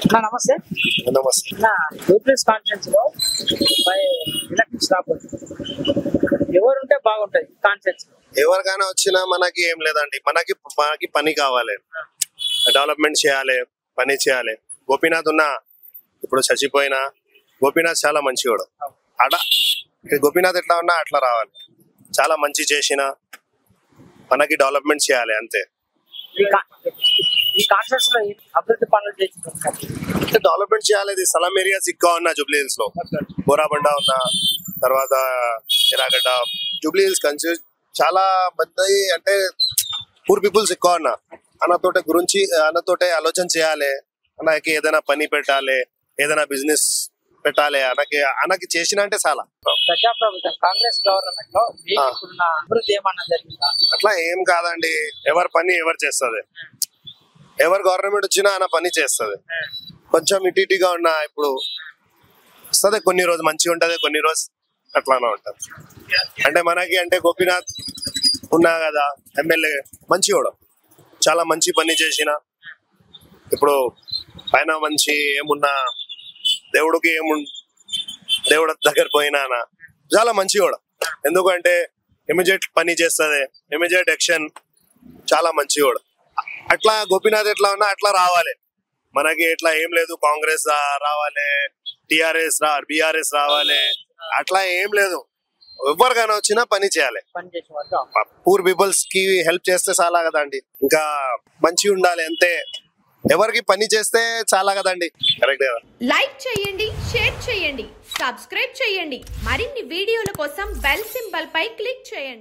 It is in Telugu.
నమస్తే. నమస్తే. జూబ్లీస్ కాన్ఫరెన్స్ లో ఎలక్షన్స్ రాబోతుంది, ఎవరుంటే బాగుంటది కాన్ఫరెన్స్? ఎవరికైనా వచ్చినా మనకి ఏం లేదండి, మనకి పని కావాలి, డెవలప్మెంట్ చేయాలి, పని చేయాలి. గోపీనాథ్ ఉన్నా ఇప్పుడు చచ్చిపోయినా గోపీనాథ్ చాలా మంచివాడు. అట్లా గోపీనాథ్ ఎట్లా ఉన్నా అట్లా రావాలి. చాలా మంచి చేసిన మనకి డెవలప్మెంట్ చేయాలి అంతే. ఈ కాన్ఫరెన్స్ లో అభివృద్ధి పనులు చేసి డెవలప్మెంట్ చేయాలి. ఇది సలం ఏరియాస్ ఎక్కువ ఉన్నా జూబ్లీ హిల్స్ లో, బోరాబండ ఉన్నా, తర్వాత ఎరాగడ్డ, జూబ్లీ హిల్స్ కన్సిడర్ చాలా మంది అంటే పూర్ పీపుల్స్ ఎక్కువ ఉన్నా. అన్నతోటే ఆలోచన చేయాలి, అన్నకి ఏదైనా పని పెట్టాలి, ఏదైనా బిజినెస్ పెట్టాలి. అన్నకి చేసిన అంటే చాలా. ప్రజాప్రభుత్వం కాంగ్రెస్ గవర్నమెంట్ లో అభివృద్ధి ఏమన్నా జరిగిందా? అట్లా ఏం కాదండి, ఎవరి పని ఎవరు చేస్తుంది. ఎవరు గవర్నమెంట్ వచ్చినా అన్న పని చేస్తుంది. కొంచెం ఇటీగా ఉన్నా ఇప్పుడు వస్తుంది, కొన్ని రోజు మంచిగా ఉంటది, కొన్ని రోజు అట్లానే ఉంటది. అంటే మనకి అంటే గోపీనాథ్ ఉన్నా కదా ఎమ్మెల్యే మంచివాడు, చాలా మంచి పని చేసిన. ఇప్పుడు పైన మంచి ఏమున్నా దేవుడికి దేవుడు దగ్గర పోయినా చాలా మంచివాడు. ఎందుకంటే ఇమీడియట్ పని చేస్తుంది, ఇమీడియట్ యాక్షన్, చాలా మంచివాడు. అట్లా గోపీనాథ్ ఎట్లా ఉన్నా అట్లా రావాలి. మనకి ఎట్లా ఏం లేదు, కాంగ్రెస్ రావాలి, బీఆర్ఎస్ రావాలి, అట్లా ఏం లేదు. ఎవరికైనా వచ్చినా పని చేయాలి. పూర్ పీపుల్స్ కి హెల్ప్ చేస్తే చాలా కదండి, ఇంకా మంచిగా ఉండాలి అంతే. ఎవరికి పని చేస్తే చాలా కదండి. కరెక్ట్ కదా. లైక్ చేయండి, షేర్ చేయండి, సబ్స్క్రైబ్ చేయండి. మరిన్ని వీడియోల కోసం బెల్ సింబల్ పై క్లిక్ చేయండి.